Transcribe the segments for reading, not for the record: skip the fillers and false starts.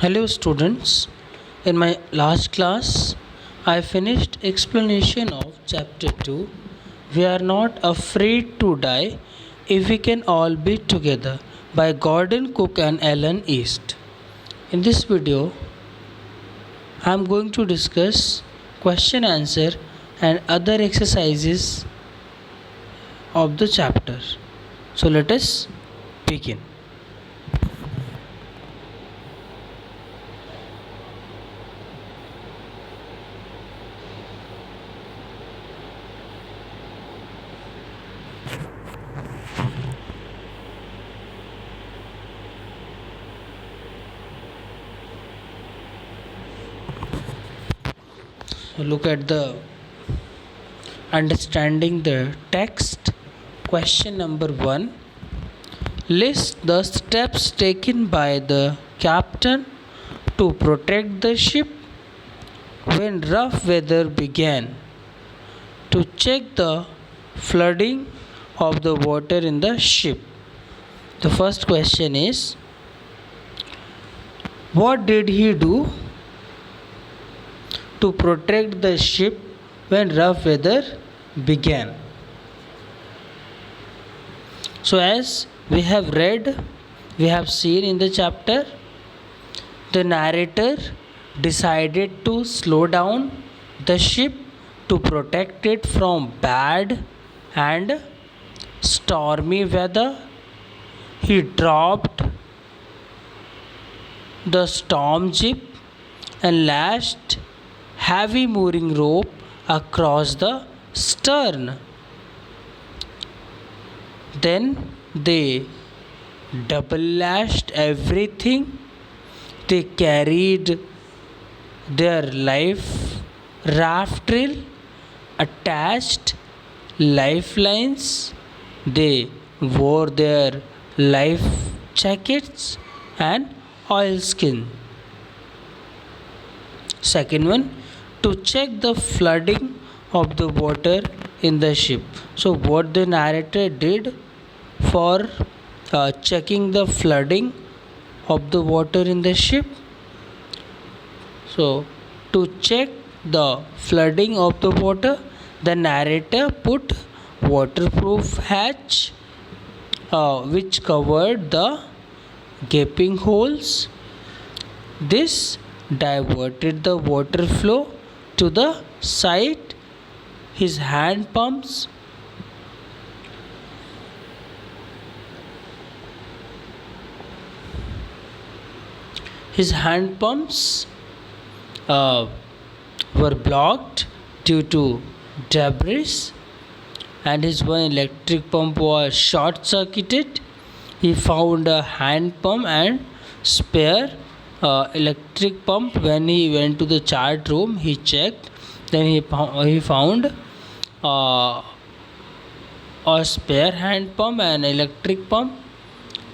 Hello students, in my last class I finished explanation of chapter 2. We are not afraid to die if we can all be together by Gordon Cook and Ellen East. In this video I am going to discuss question answer and other exercises of the chapter. So let us begin. Look at the understanding the text. Question number 1. List the steps taken by the captain to protect the ship when rough weather began. To check the flooding of the water in the ship. The first question is, what did he do to protect the ship when rough weather began? So as we have seen in the chapter, the narrator decided to slow down the ship to protect it from bad and stormy weather. He dropped the storm jib and lashed heavy mooring rope across the stern. Then they double lashed everything. They carried their life raft reel, attached lifelines. They wore their life jackets and oilskin. Second one, to check the flooding of the water in the ship. So what the narrator did for checking the flooding of the water in the ship? So to check the flooding of the water, the narrator put waterproof hatch which covered the gaping holes. This diverted the water flow to the side. His hand pumps were blocked due to debris, and his one electric pump was short circuited. He found a hand pump and spare electric pump. When he went to the chart room, he checked. Then he found a spare hand pump and electric pump.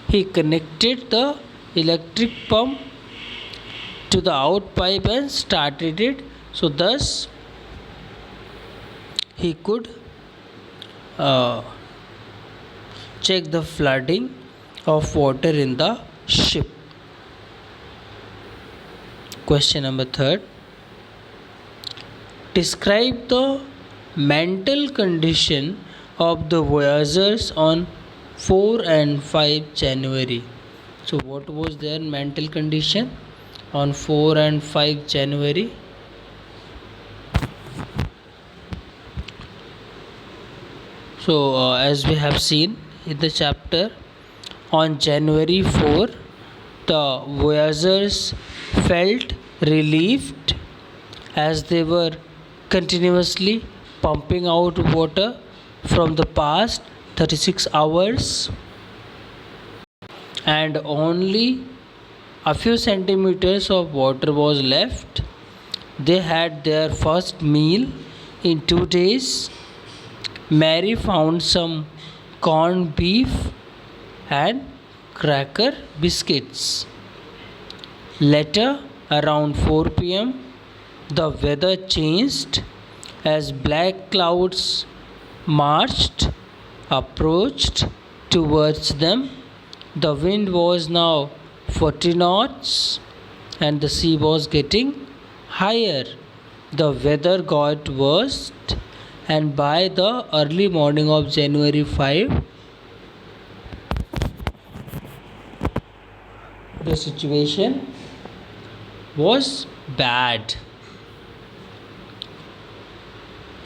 He connected the electric pump to the out pipe and started it. So thus he could check the flooding of water in the ship. Question number 3. Describe the mental condition of the voyagers on 4 and 5 January. So what was their mental condition on 4 and 5 January? So as we have seen in the chapter, on January 4, the voyagers felt relieved as they were continuously pumping out water from the past 36 hours, and only a few centimeters of water was left. They had their first meal in 2 days. Mary found some corned beef and cracker biscuits. Later, around 4 p.m., the weather changed as black clouds approached towards them. The wind was now 40 knots and the sea was getting higher. The weather got worse, and by the early morning of January 5, the situation was bad.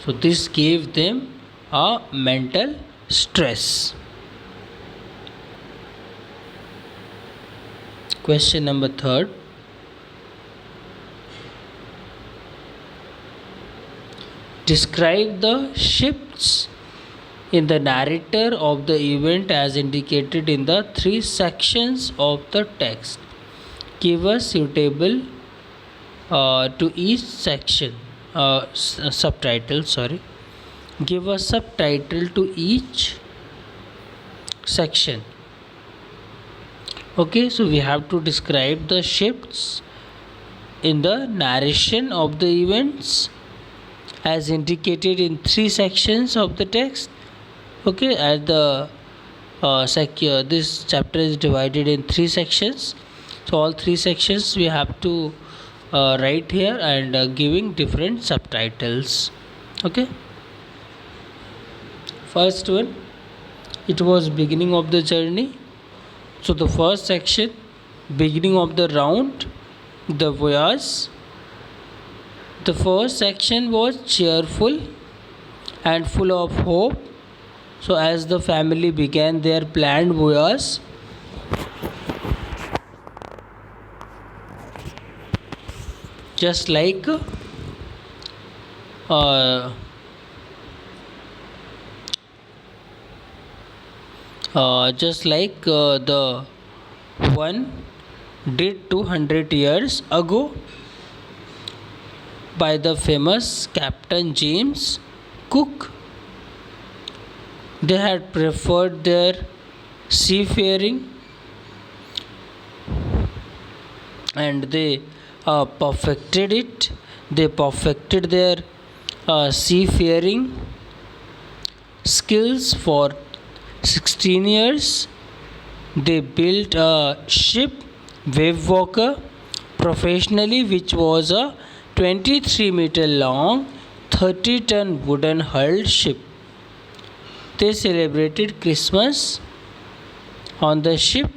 So this gave them a mental stress. Question number 3. Describe the shifts in the narrator of the event as indicated in the 3 sections of the text. Give a suitable to each section subtitle. Give a subtitle to each section. Okay, so we have to describe the shifts in the narration of the events as indicated in 3 sections of the text. Okay, as the this chapter is divided in 3 sections, so all 3 sections we have to write here and giving different subtitles. Okay, first one, it was beginning of the journey. So the first section, beginning of the round, the voyage. The first section was cheerful and full of hope. So as the family began their planned voyage, just like the one did 200 years ago by the famous Captain James Cook. They had preferred their seafaring and they perfected it. They perfected their seafaring skills for 16 years. They built a ship, Wave Walker, professionally, which was a 23-meter long, 30-ton wooden hulled ship. They celebrated Christmas on the ship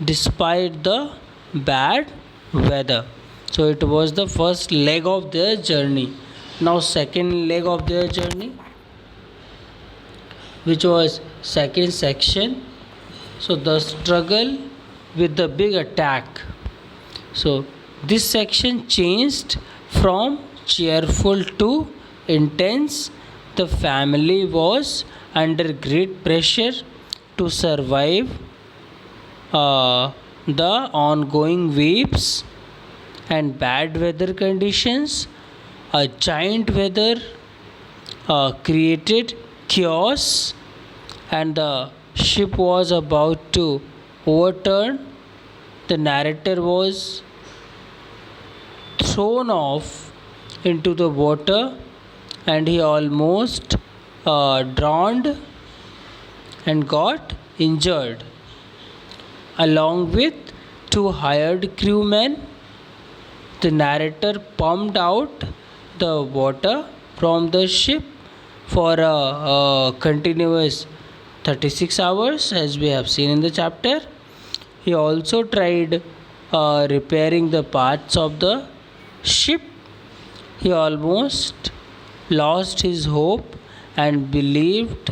despite the bad weather. So it was the first leg of their journey. Now second leg of their journey, which was second section. So the struggle with the big attack. So this section changed from cheerful to intense. The family was under great pressure to survive the ongoing waves and bad weather conditions. A giant weather created chaos, and the ship was about to overturn. The narrator was thrown off into the water and he almost drowned and got injured, along with 2 hired crewmen. The narrator pumped out the water from the ship for a continuous 36 hours, as we have seen in the chapter. He also tried repairing the parts of the ship. He almost lost his hope and believed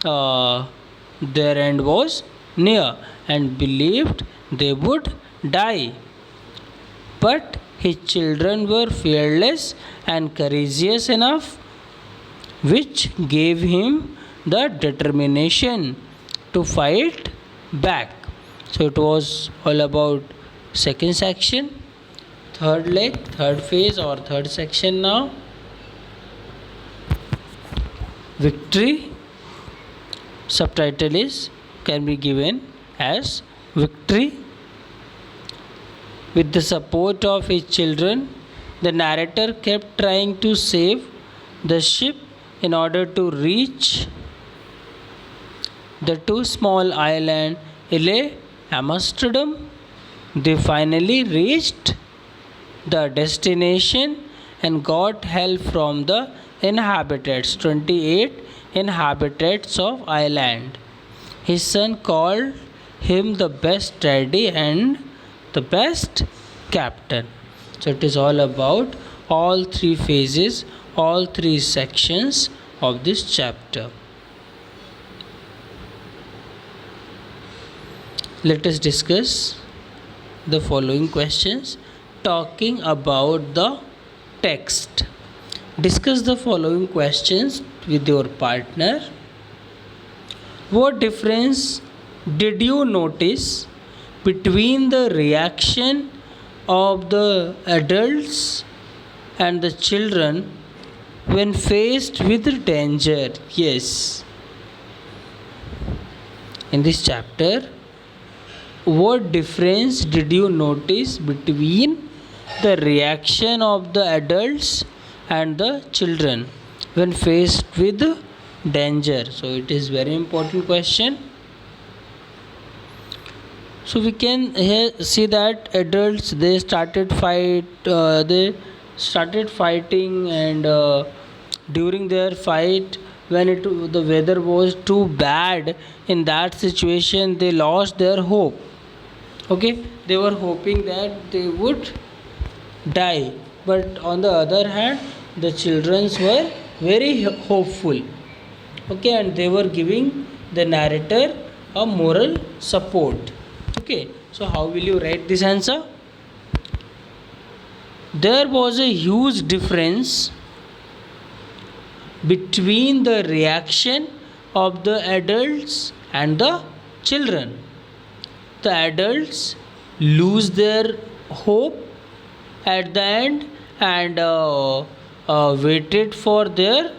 their end was near and believed they would die. But his children were fearless and courageous enough, which gave him the determination to fight back. So it was all about second section. Third leg, third phase or third section now. Victory. Subtitle is can be given as victory. With the support of his children, the narrator kept trying to save the ship in order to reach the 2 small islands, Ile Amsterdam. They finally reached the destination and got help from the inhabitants. 28 inhabitants of island. His son called him the best daddy and the best captain. So it is all about all three phases, all three sections of this chapter. Let us discuss the following questions talking about the text. Discuss the following questions with your partner. What difference did you notice between the reaction of the adults and the children when faced with danger? Yes. In this chapter, what difference did you notice between the reaction of the adults and the children when faced with danger? So it is very important question. So we can here see that adults they started fighting, and during their fight, when the weather was too bad, in that situation they lost their hope. Okay, they were hoping that they would die, but on the other hand the children were very hopeful. Okay, and they were giving the narrator a moral support. Okay, so how will you write this answer? There was a huge difference between the reaction of the adults and the children. The adults lose their hope at the end and waited for their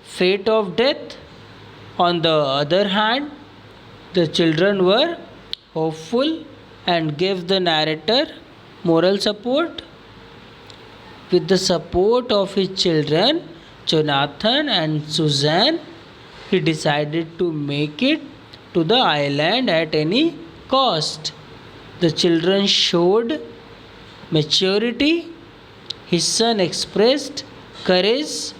fate of death. On the other hand, the children were hopeful and gave the narrator moral support. With the support of his children, Jonathan and Suzanne, he decided to make it to the island at any cost. The children showed maturity. His son expressed courage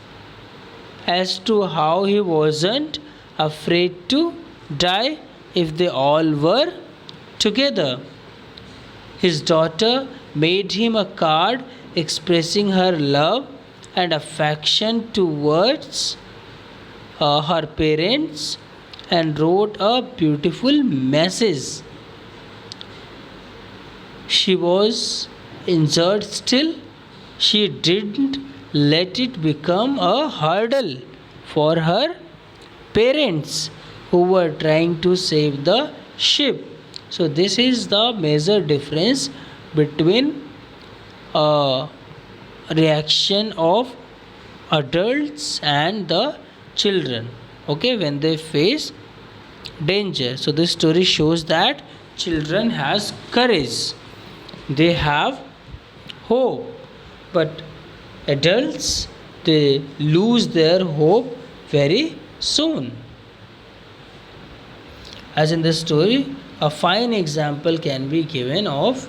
as to how he wasn't afraid to die if they all were together. His daughter made him a card expressing her love and affection towards her parents and wrote a beautiful message. She was injured still. She didn't let it become a hurdle for her parents who were trying to save the ship. So this is the major difference between reaction of adults and the children, okay, when they face danger. So this story shows that children has courage, they have hope, but adults they lose their hope very soon. As in the story, a fine example can be given of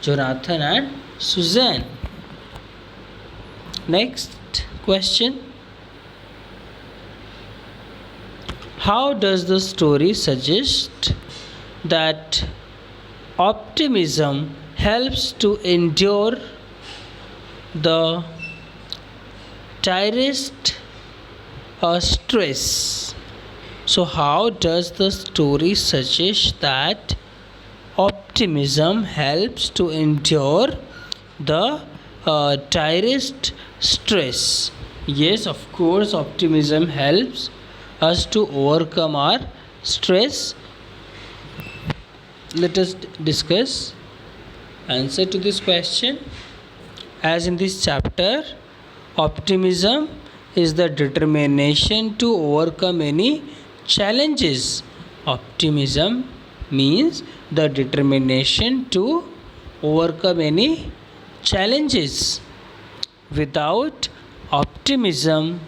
Jonathan and Suzanne. Next question. How does the story suggest that optimism helps to endure the direst stress? So how does the story suggest that optimism helps to endure the direst stress? Yes, of course, optimism helps us to overcome our stress. Let us discuss answer to this question. As in this chapter, optimism is the determination to overcome any challenges. Optimism means the determination to overcome any challenges. Without optimism,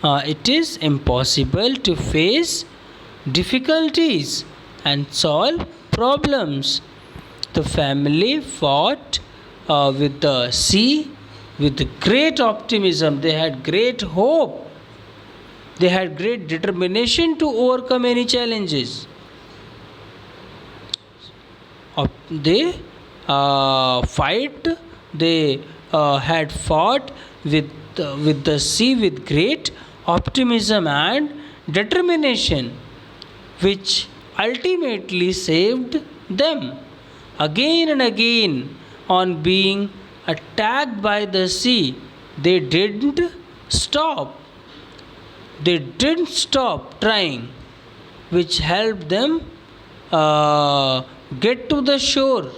it is impossible to face difficulties and solve problems. The family fought with the sea with great optimism. They had great hope. They had great determination to overcome any challenges. They fight. They had fought with the sea with great optimism and determination, which ultimately saved them. Again and again, on being attacked by the sea, they didn't stop. They didn't stop trying, which helped them get to the shore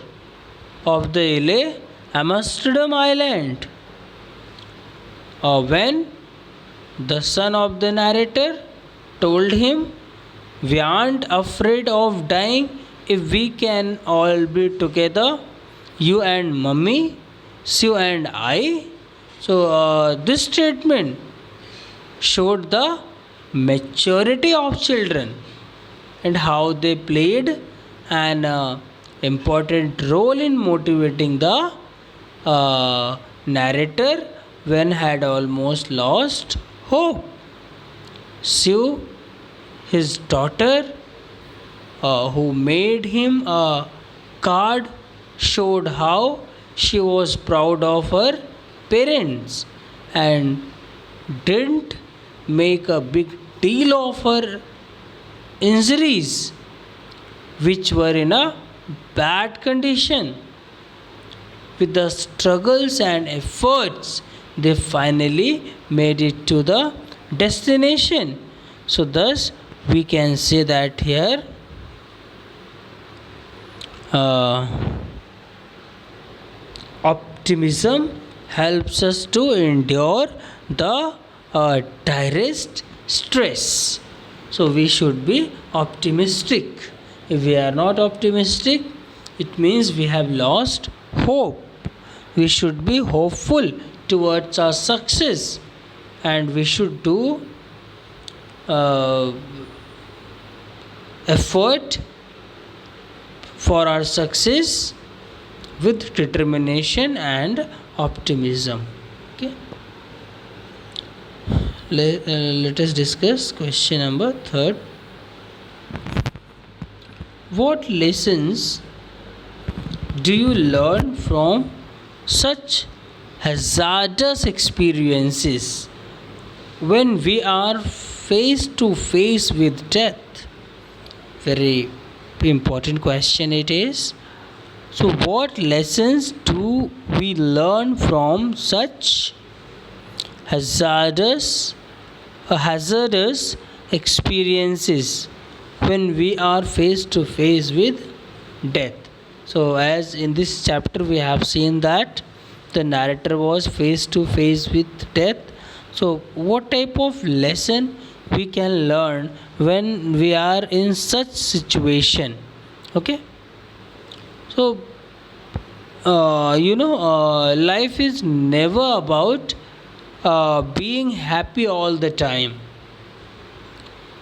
of the Ile Amsterdam Island. When the son of the narrator told him, "We aren't afraid of dying if we can all be together, you and mummy, Sue and I." So, this statement showed the maturity of children and how they played an important role in motivating the narrator when had almost lost hope. Sue, his daughter, who made him a card, showed how she was proud of her parents and didn't make a big deal of her injuries, which were in a bad condition. With the struggles and efforts, they finally made it to the destination. So, thus, we can say that here optimism helps us to endure the direst stress. So, we should be optimistic. If we are not optimistic, it means we have lost hope. We should be hopeful towards our success, and we should do effort for our success with determination and optimism. Okay. Let us discuss question number 3. What lessons do you learn from such hazardous experiences when we are face to face with death? Very important question it is. So, what lessons do we learn from such hazardous experiences when we are face to face with death? So, as in this chapter we have seen that the narrator was face to face with death. So, what type of lesson we can learn when we are in such situation? Okay. So, life is never about being happy all the time.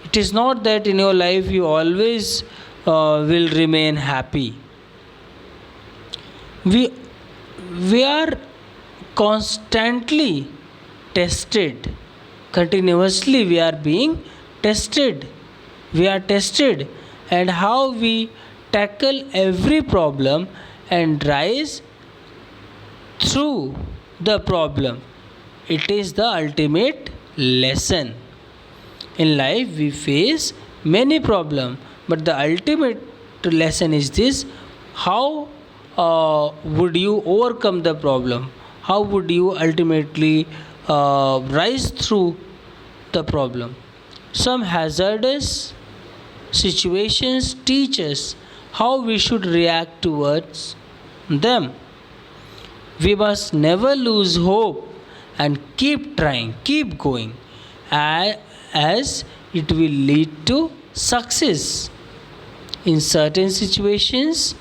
It is not that in your life you always will remain happy. We are constantly tested. Continuously we are being tested. We are tested, and how we tackle every problem and rise through the problem. It is the ultimate lesson. In life we face many problems, but the ultimate lesson is this: how would you overcome the problem? How would you ultimately rise through the problem? Some hazardous situations teach us how we should react towards them. We must never lose hope and keep trying, keep going, as it will lead to success. In certain situations,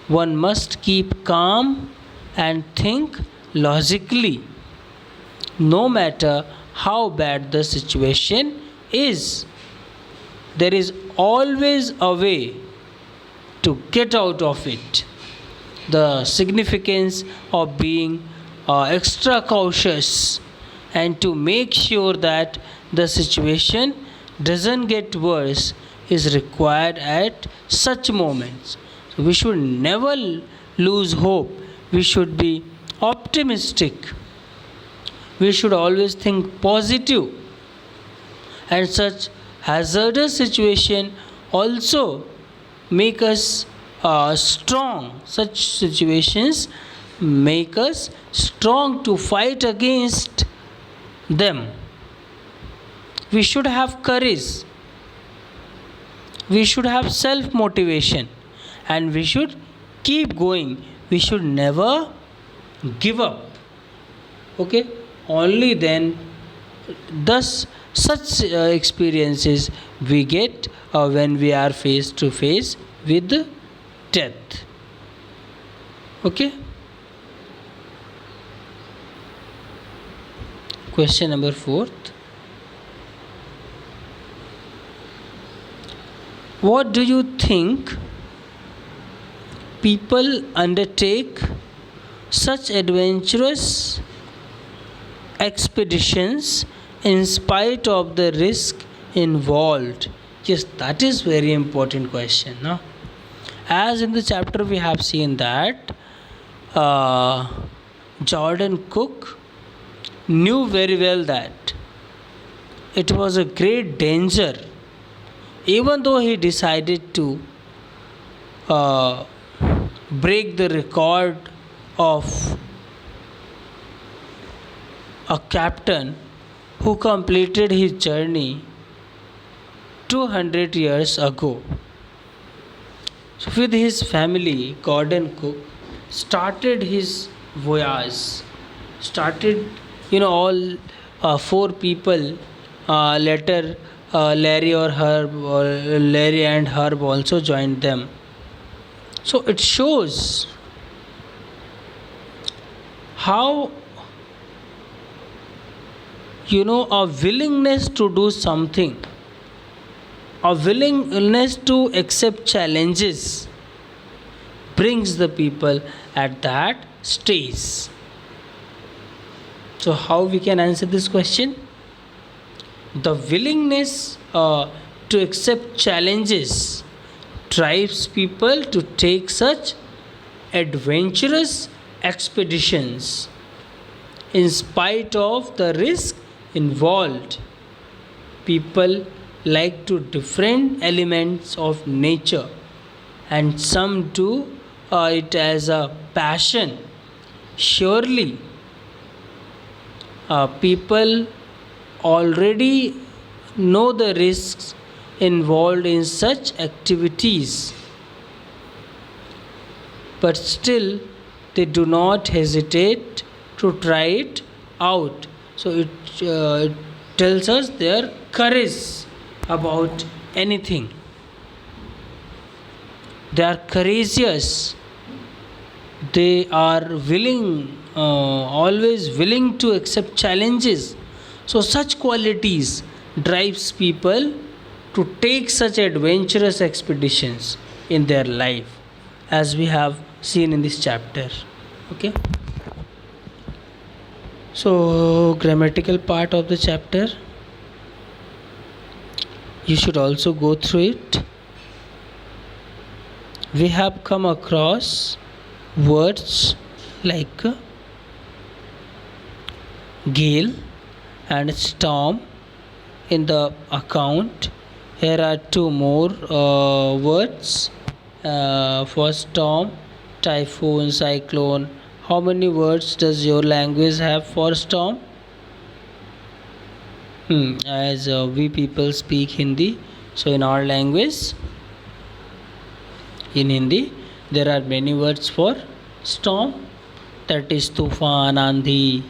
one must keep calm and think logically, no matter how bad the situation is. There is always a way to get out of it. the significance of being extra cautious and to make sure that the situation doesn't get worse is required at such moments. So we should never lose hope. We should be optimistic. We should always think positive. And such hazardous situation also make us strong. Such situations make us strong to fight against them. We should have courage. We should have self motivation. And we should keep going. We should never give up. Okay? Only then, thus, such experiences we get when we are face to face with death. Okay? Question number 4. What do you think people undertake such adventurous expeditions in spite of the risk involved? Yes, that is very important question. No? As in the chapter we have seen that Jordan Cook knew very well that it was a great danger, even though he decided to break the record of a captain who completed his journey 200 years ago. So with his family, Gordon Cook started his voyage. Started, all 4 people. Later, Larry and Herb also joined them. So it shows how a willingness to do something, a willingness to accept challenges brings the people at that stage. So how we can answer this question? The willingness to accept challenges drives people to take such adventurous expeditions in spite of the risk involved. People like to different elements of nature, and some do it as a passion. Surely people already know the risks involved in such activities, but still they do not hesitate to try it out. So it tells us their courage about anything. They are courageous. They are always willing to accept challenges. So such qualities drives people to take such adventurous expeditions in their life, as we have seen in this chapter. Okay. So grammatical part of the chapter, you should also go through it. We have come across words like gale and storm in the account. Here are 2 more words for storm: typhoon, cyclone. How many words does your language have for storm? As we people speak Hindi, so in our language, in Hindi, there are many words for storm. That is tufan, andhi.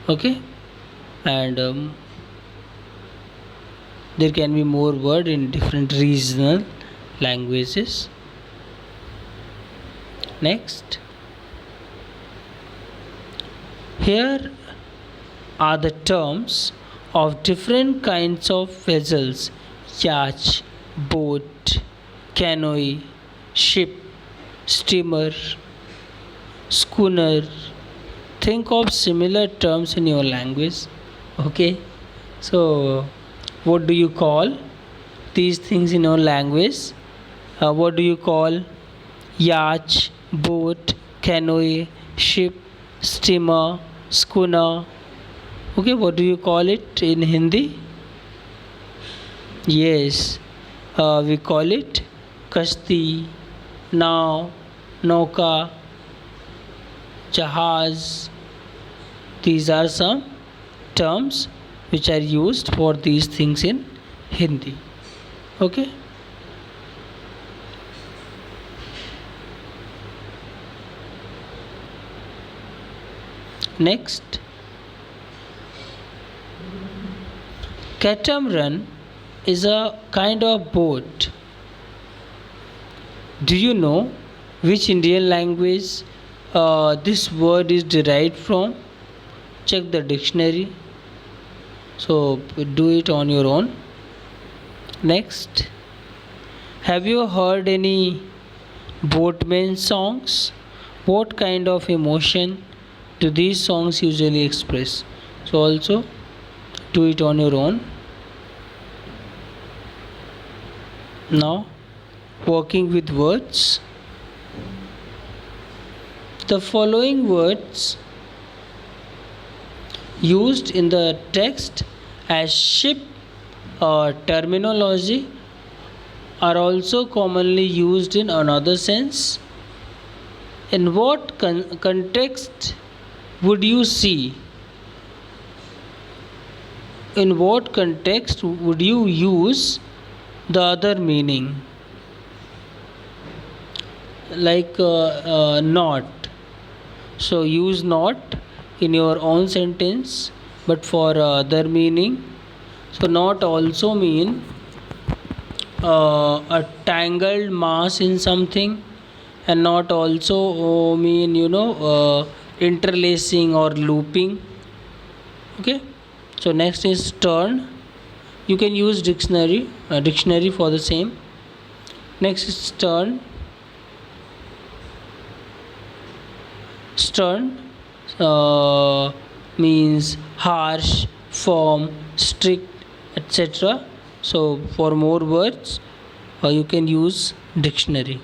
Okay, and there can be more word in different regional languages. Next, here are the terms of different kinds of vessels: yacht, boat, canoe, ship, steamer, schooner. Think of similar terms in your language. Okay, so what do you call these things in your language? What do you call yacht, boat, canoe, ship, steamer, schooner? Okay, what do you call it in Hindi? Yes, we call it kashti, now, nauka, jahaz. These are some terms which are used for these things in Hindi. Okay. Next, catamaran is a kind of boat. Do you know which Indian language this word is derived from? Check the dictionary. So do it on your own. Next, have you heard any boatman songs? What kind of emotion do these songs usually express? So also do it on your own. Now, working with words. The following words used in the text as ship or terminology are also commonly used in another sense. In what context would you see? In what context would you use the other meaning? Like not. So use not in your own sentence, but for other meaning. So not also mean a tangled mass in something, and not also mean interlacing or looping. Okay, so next is turn. You can use dictionary for the same. Next is stern. Stern means harsh, firm, strict, etc. So for more words you can use dictionary.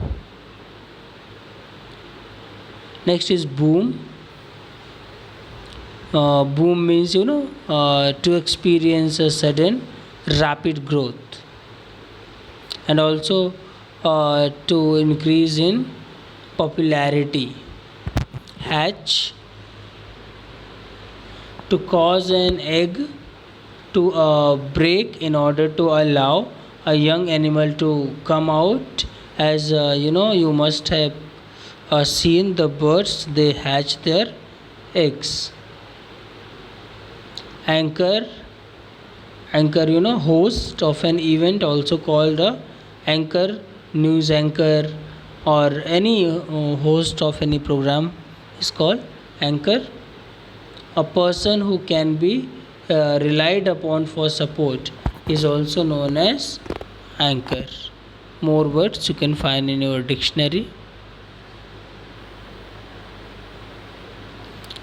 Next is boom. Boom means to experience a sudden rapid growth, and also to increase in popularity. Hatch, to cause an egg to break in order to allow a young animal to come out. As you must have seen the birds, they hatch their eggs. Anchor, host of an event, also called a anchor, news anchor, or any host of any program is called anchor. A person who can be relied upon for support is also known as anchor. More words you can find in your dictionary.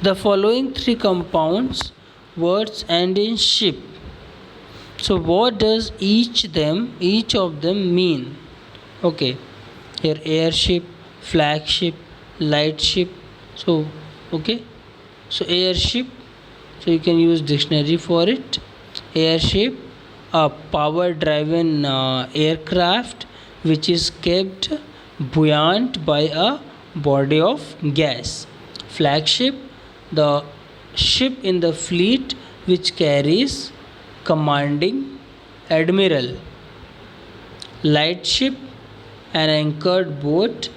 The following three compounds words end in ship. So what does each of them mean? Okay, here airship, flagship, lightship. So okay, so airship, so you can use dictionary for it. Airship, a power driven aircraft which is kept buoyant by a body of gas. Flagship, the ship in the fleet which carries commanding admiral. Lightship, an anchored boat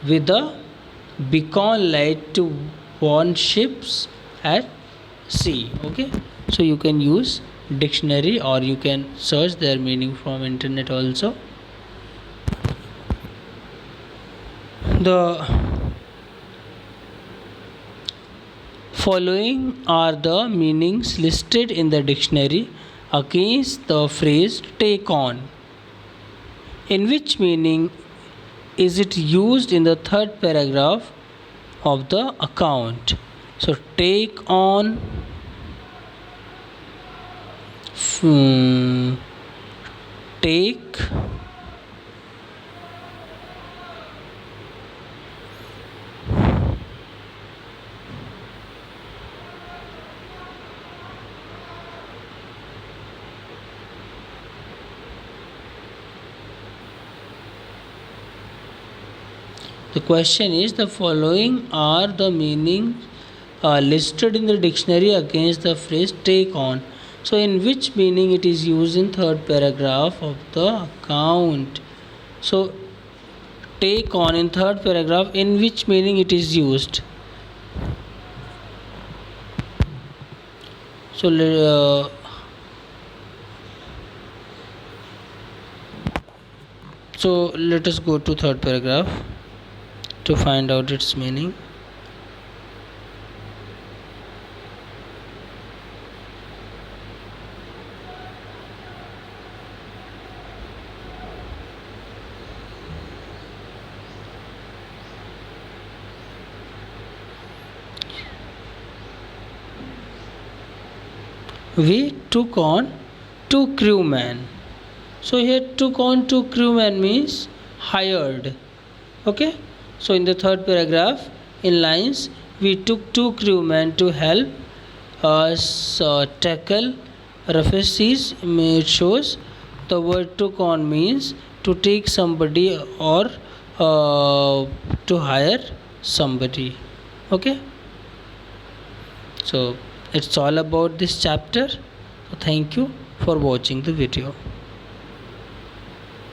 with a beacon light to warn ships at sea. Okay, so you can use dictionary, or you can search their meaning from internet also. The following are the meanings listed in the dictionary against the phrase take on. In which meaning is it used in the third paragraph of the account? So take on, take, the question is, the following are the meaning listed in the dictionary against the phrase take on. So in which meaning it is used in third paragraph of the account? So take on in third paragraph, in which meaning it is used? So let us go to third paragraph to find out its meaning. We took on 2 crewmen. So here took on 2 crewmen means hired. Okay. So in the third paragraph, in lines, we took 2 crewmen to help us tackle refugees. It shows the word took on means to take somebody or to hire somebody. Okay. So it's all about this chapter. So thank you for watching the video.